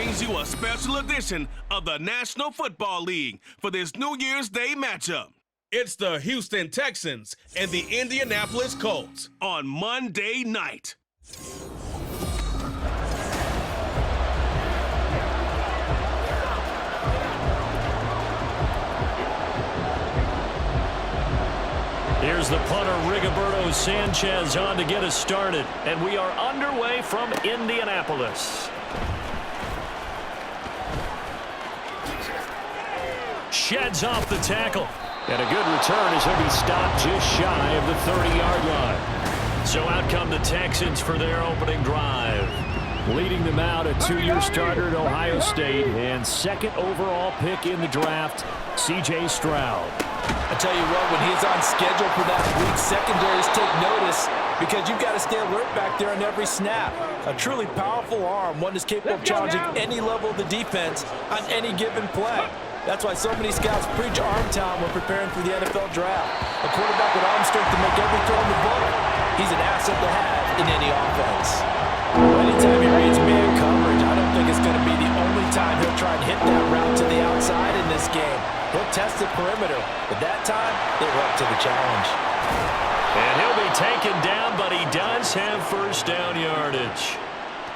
brings you a special edition of the National Football League for this New Year's Day matchup. It's the Houston Texans and the Indianapolis Colts on Monday night. Here's the punter, Rigoberto Sanchez, on to get us started. And we are underway from Indianapolis. Sheds off the tackle. And a good return as he'll be stopped just shy of the 30-yard line. So out come the Texans for their opening drive. Leading them out, a two-year starter at Ohio State and second overall pick in the draft, C.J. Stroud. I tell you what, when he's on schedule for that week, secondaries take notice because you've got to stay alert back there on every snap. A truly powerful arm, one that's capable of challenging any level of the defense on any given play. That's why so many scouts preach arm talent when preparing for the NFL draft. A quarterback with arm strength to make every throw in the book, he's an asset to have in any offense. Anytime he reads man coverage, I don't think it's going to be the only time he'll try and hit that route to the outside in this game. He'll test the perimeter, but that time, they were up to the challenge. And he'll be taken down, but he does have first down yardage.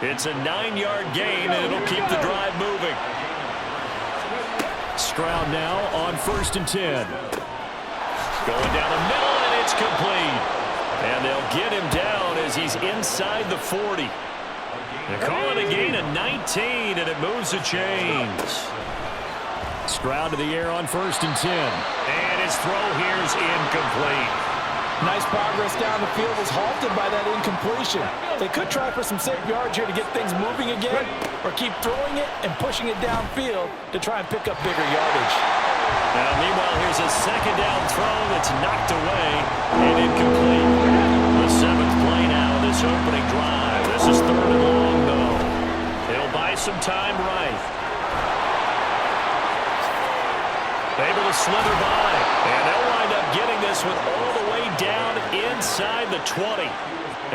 It's a 9-yard gain, and it'll keep the drive moving. Stroud now on 1st and 10. Going down the middle, and it's complete. And they'll get him down as he's inside the 40. They call it a gain of 19, and it moves the chains. Stroud to the air on 1st and 10. And his throw here is incomplete. Nice progress down the field was halted by that incompletion. They could try for some safe yards here to get things moving again, or keep throwing it and pushing it downfield to try and pick up bigger yardage. Now, meanwhile, here's a second down throw that's knocked away and incomplete. The 7th play now, this opening drive. This is 3rd and long, though. He'll buy some time right. Able to slither by, and they'll wind up getting this one all the way down inside the 20.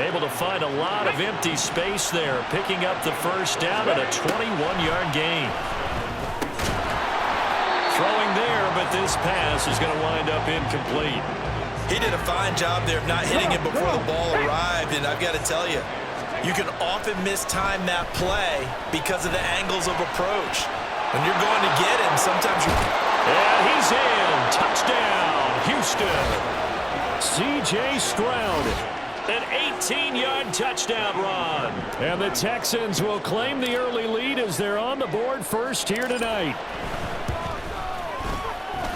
Able to find a lot of empty space there, picking up the first down at a 21-yard gain. Throwing there, but this pass is going to wind up incomplete. He did a fine job there of not hitting it before the ball arrived, and I've got to tell you, you can often mistime that play because of the angles of approach. When you're going to get him, sometimes you're... And he's in. Touchdown, Houston. C.J. Stroud, an 18-yard touchdown run. And the Texans will claim the early lead as they're on the board first here tonight.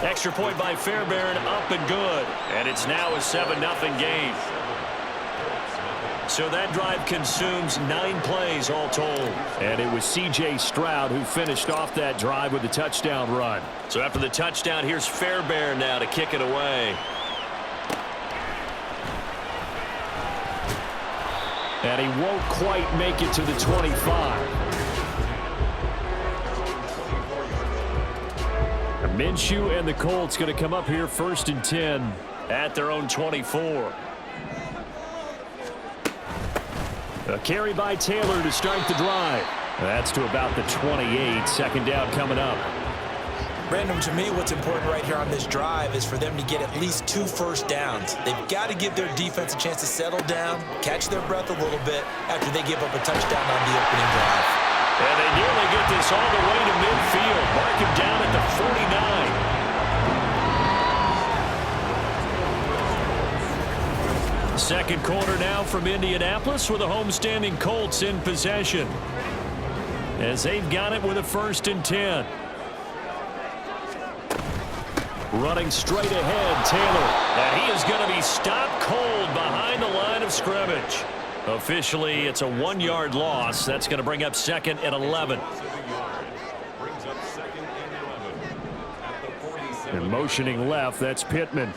Extra point by Fairbairn, up and good. And it's now a 7-0 game. So that drive consumes 9 plays all told. And it was C.J. Stroud who finished off that drive with a touchdown run. So after the touchdown, here's Fairbairn now to kick it away. And he won't quite make it to the 25. Minshew and the Colts going to come up here 1st and 10 at their own 24. A carry by Taylor to start the drive. That's to about the 28. Second down coming up. Brandon, to me, what's important right here on this drive is for them to get at least 2 first downs. They've got to give their defense a chance to settle down, catch their breath a little bit after they give up a touchdown on the opening drive. And they nearly get this all the way to midfield. Mark him down at the 49. Second quarter now from Indianapolis with the homestanding Colts in possession. As they've got it with a 1st and 10. Running straight ahead, Taylor. And he is going to be stopped cold behind the line of scrimmage. Officially, it's a 1-yard loss. That's going to bring up 2nd and 11. And motioning left, that's Pittman.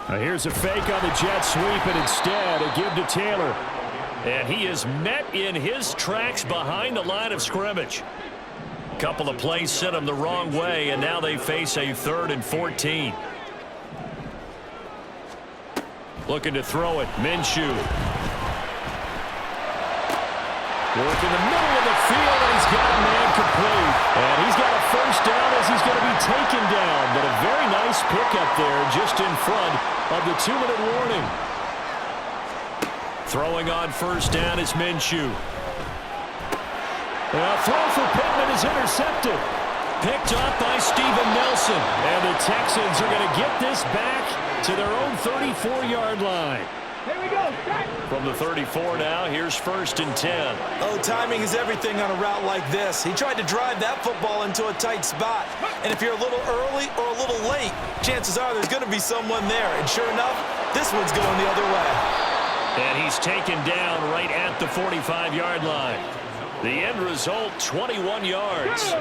Now here's a fake on the jet sweep, and instead a give to Taylor. And he is met in his tracks behind the line of scrimmage. A couple of plays sent him the wrong way, and now they face a 3rd and 14. Looking to throw it, Minshew. Working the middle of the field, and he's got a man complete. And he's got a first down as he's going to be taken down. But a very nice pickup there just in front of the 2-minute warning. Throwing on first down is Minshew. A throw for Pittman is intercepted. Picked up by Steven Nelson. And the Texans are going to get this back to their own 34-yard line. Here we go. From the 34 now, here's 1st and 10. Oh, timing is everything on a route like this. He tried to drive that football into a tight spot. And if you're a little early or a little late, chances are there's going to be someone there. And sure enough, this one's going the other way. And he's taken down right at the 45-yard line. The end result, 21 yards.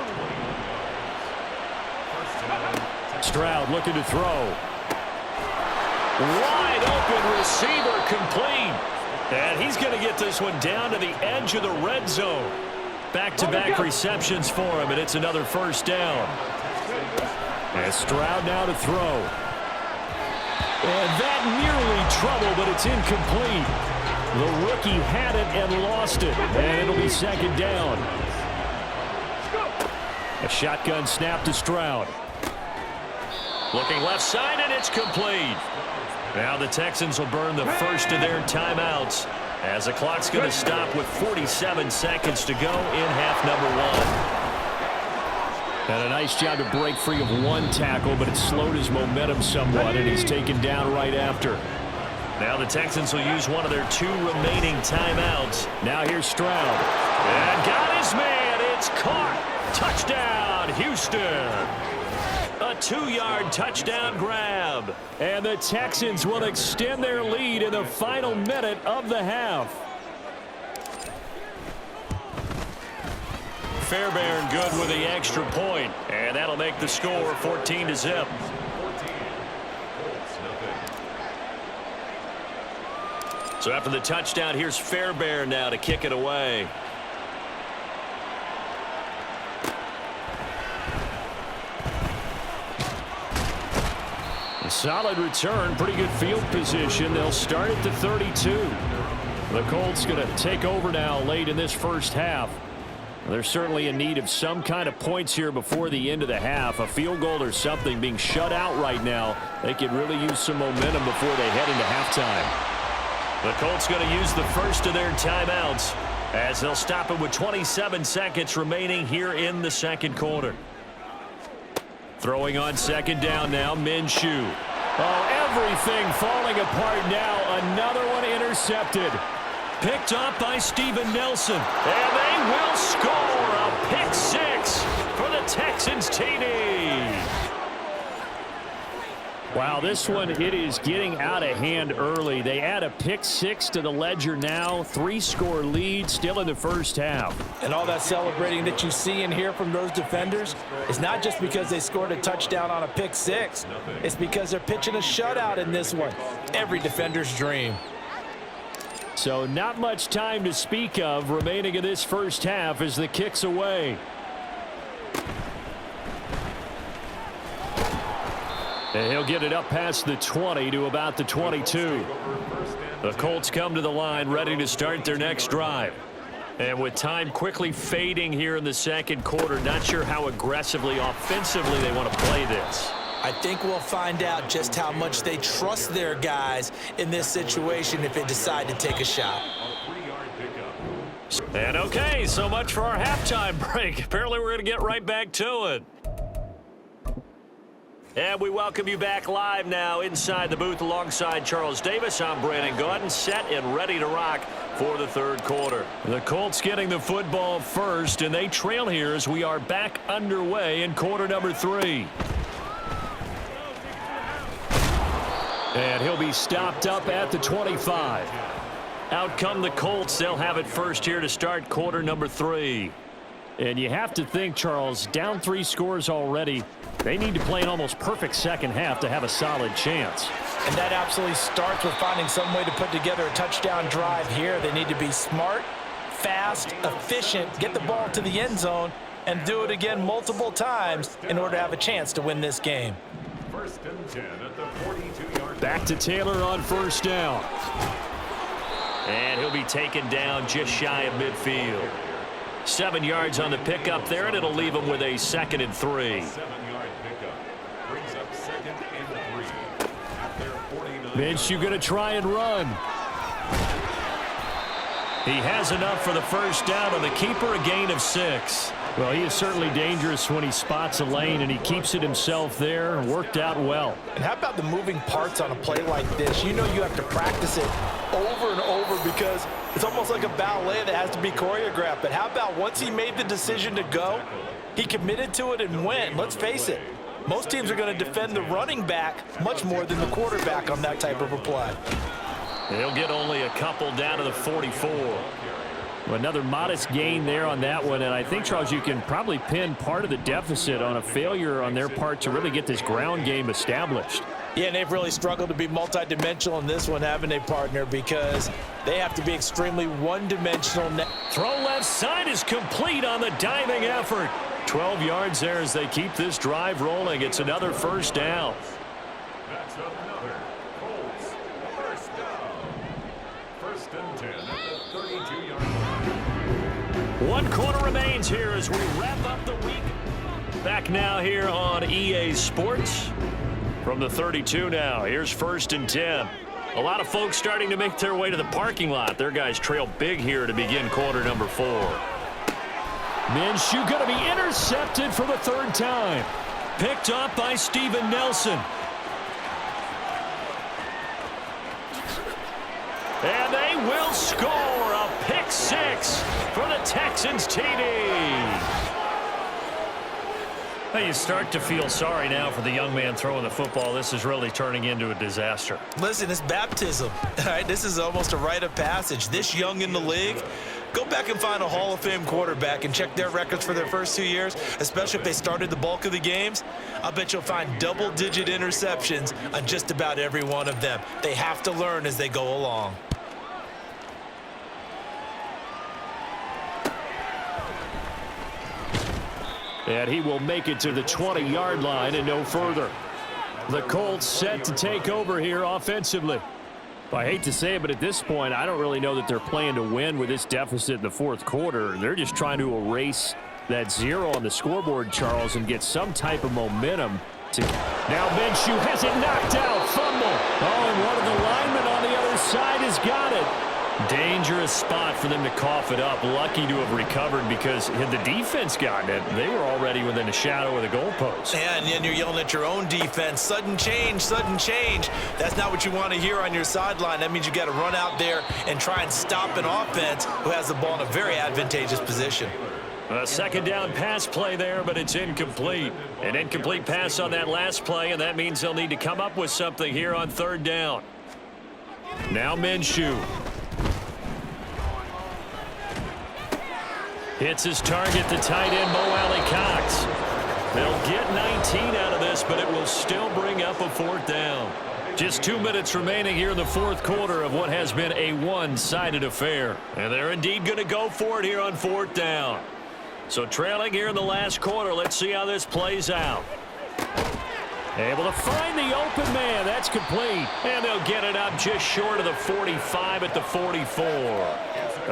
Stroud looking to throw. Wide open receiver complete. And he's going to get this one down to the edge of the red zone. Back-to-back receptions for him, and it's another first down. And Stroud now to throw. And that nearly trouble, but it's incomplete. The rookie had it and lost it. And it'll be 2nd down. A shotgun snap to Stroud. Looking left side, and it's complete. Now the Texans will burn the first of their timeouts as the clock's going to stop with 47 seconds to go in half number 1. And a nice job to break free of one tackle, but it slowed his momentum somewhat, and he's taken down right after. Now the Texans will use one of their 2 remaining timeouts. Now here's Stroud. And got his man. It's caught. Touchdown, Houston. A 2-yard touchdown grab. And the Texans will extend their lead in the final minute of the half. Fairbairn good with the extra point. And that'll make the score 14-0. So after the touchdown, here's Fairbairn now to kick it away. Solid return, pretty good field position. They'll start at the 32. The Colts going to take over now late in this first half. They're certainly in need of some kind of points here before the end of the half. A field goal or something, being shut out right now. They could really use some momentum before they head into halftime. The Colts going to use the first of their timeouts as they'll stop it with 27 seconds remaining here in the 2nd quarter. Throwing on 2nd down now, Minshew. Oh, everything falling apart now. Another one intercepted. Picked up by Steven Nelson. And they will score a pick 6 for the Texans TD. Wow, this one, it is getting out of hand early. They add a pick 6 to the ledger now. 3-score lead still in the first half. And all that celebrating that you see and hear from those defenders is not just because they scored a touchdown on a pick 6. It's because they're pitching a shutout in this one. Every defender's dream. So not much time to speak of remaining in this first half as the kick's away. And he'll get it up past the 20 to about the 22. The Colts come to the line ready to start their next drive. And with time quickly fading here in the 2nd quarter, not sure how aggressively, offensively they want to play this. I think we'll find out just how much they trust their guys in this situation if they decide to take a shot. And okay, so much for our halftime break. Apparently we're going to get right back to it. And we welcome you back live now inside the booth alongside Charles Davis. I'm Brandon Gaudin, set and ready to rock for the 3rd quarter. The Colts getting the football first, and they trail here as we are back underway in quarter number 3. And he'll be stopped up at the 25. Out come the Colts. They'll have it first here to start quarter number 3. And you have to think, Charles, down 3 scores already. They need to play an almost perfect second half to have a solid chance. And that absolutely starts with finding some way to put together a touchdown drive here. They need to be smart, fast, efficient, get the ball to the end zone, and do it again multiple times in order to have a chance to win this game. 1st and 10 at the 42-yard line. Back to Taylor on first down. And he'll be taken down just shy of midfield. 7 yards on the pickup there, and it'll leave him with a 2nd and 3. 7-yard pickup. Brings up 2nd and 3. At their 49. Minshew going to try and run. He has enough for the first down on the keeper, a gain of 6. Well, he is certainly dangerous when he spots a lane, and he keeps it himself there and worked out well. And how about the moving parts on a play like this? You know you have to practice it over and over because it's almost like a ballet that has to be choreographed. But how about once he made the decision to go, he committed to it and went. Let's face it, most teams are going to defend the running back much more than the quarterback on that type of a play. They'll get only a couple down to the 44. Another modest gain there on that one, and I think, Charles, you can probably pin part of the deficit on a failure on their part to really get this ground game established. Yeah, and they've really struggled to be multidimensional in this one, haven't they, partner, because they have to be extremely one-dimensional. Throw left side is complete on the diving effort. 12 yards there as they keep this drive rolling. It's another first down. That's another Colts first down. 1st and 10 at the 32-yard line. 1 quarter remains here as we wrap up the week. Back now here on EA Sports. From the 32 now, here's 1st and 10. A lot of folks starting to make their way to the parking lot. Their guys trail big here to begin quarter number 4. Minshew going to be intercepted for the 3rd time. Picked up by Steven Nelson. And they will score a pick 6 for the Texans TD. Well, you start to feel sorry now for the young man throwing the football. This is really turning into a disaster. Listen, it's baptism. All right, this is almost a rite of passage. This young in the league, go back and find a Hall of Fame quarterback and check their records for their first 2 years, especially if they started the bulk of the games. I bet you'll find double-digit interceptions on just about every one of them. They have to learn as they go along. And he will make it to the 20-yard line and no further. The Colts set to take over here offensively. I hate to say it, but at this point, I don't really know that they're playing to win with this deficit in the 4th quarter. They're just trying to erase that 0 on the scoreboard, Charles, and get some type of momentum. Now Minshew has it knocked out. Fumble. Oh, and one of the linemen on the other side has got it. Dangerous spot for them to cough it up. Lucky to have recovered because had the defense gotten it, they were already within a shadow of the goalpost. And then you're yelling at your own defense. Sudden change, sudden change. That's not what you want to hear on your sideline. That means you got to run out there and try and stop an offense who has the ball in a very advantageous position. A 2nd down pass play there, but it's incomplete. An incomplete pass on that last play, and that means they'll need to come up with something here on 3rd down. Now Minshew. Hits his target, the tight end, Mo Alley-Cox. They'll get 19 out of this, but it will still bring up a 4th down. Just 2 minutes remaining here in the 4th quarter of what has been a one-sided affair. And they're indeed going to go for it here on 4th down. So trailing here in the last quarter, let's see how this plays out. Able to find the open man. That's complete. And they'll get it up just short of the 45 at the 44.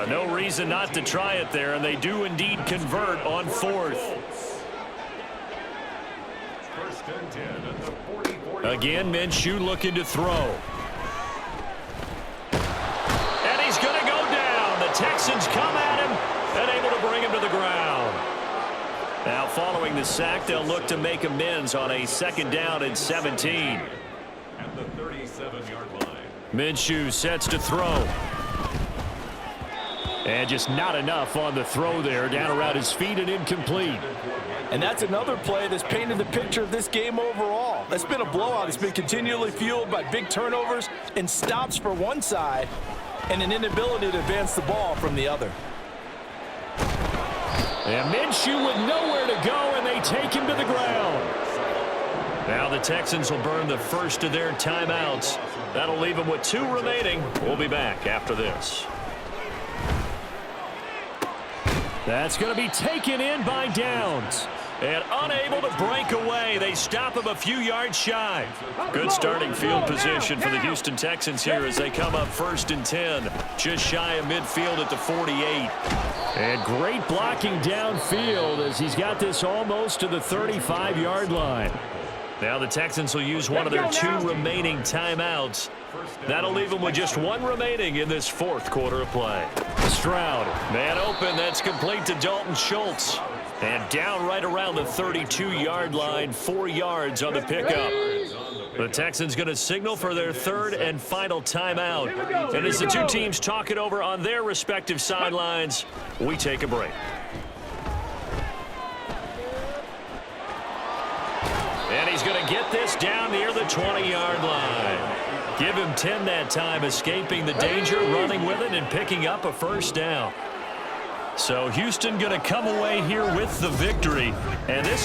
No reason not to try it there, and they do indeed convert on 4th. 1st and 10 at the 44. Again, Minshew looking to throw. And he's going to go down. The Texans come at him and able to bring him to the ground. Now following the sack, they'll look to make amends on a 2nd down and 17. At the 37-yard line. Minshew sets to throw. And just not enough on the throw there. Down around his feet and incomplete. And that's another play that's painted the picture of this game overall. It's been a blowout. It's been continually fueled by big turnovers and stops for one side and an inability to advance the ball from the other. And Minshew with nowhere to go, and they take him to the ground. Now the Texans will burn the first of their timeouts. That'll leave them with 2 remaining. We'll be back after this. That's going to be taken in by Downs. And unable to break away. They stop him a few yards shy. Good starting field position for the Houston Texans here as they come up 1st and 10. Just shy of midfield at the 48. And great blocking downfield as he's got this almost to the 35-yard line. Now the Texans will use one of their 2 remaining timeouts. That'll leave them with just 1 remaining in this 4th quarter of play. Stroud, man open, that's complete to Dalton Schultz. And down right around the 32-yard line, 4 yards on the pickup. The Texans going to signal for their 3rd and final timeout. And as the 2 teams talk it over on their respective sidelines, we take a break. And he's going to get this down near the 20-yard line. Give him 10 that time, escaping the danger, running with it, and picking up a 1st down. So Houston going to come away here with the victory. And this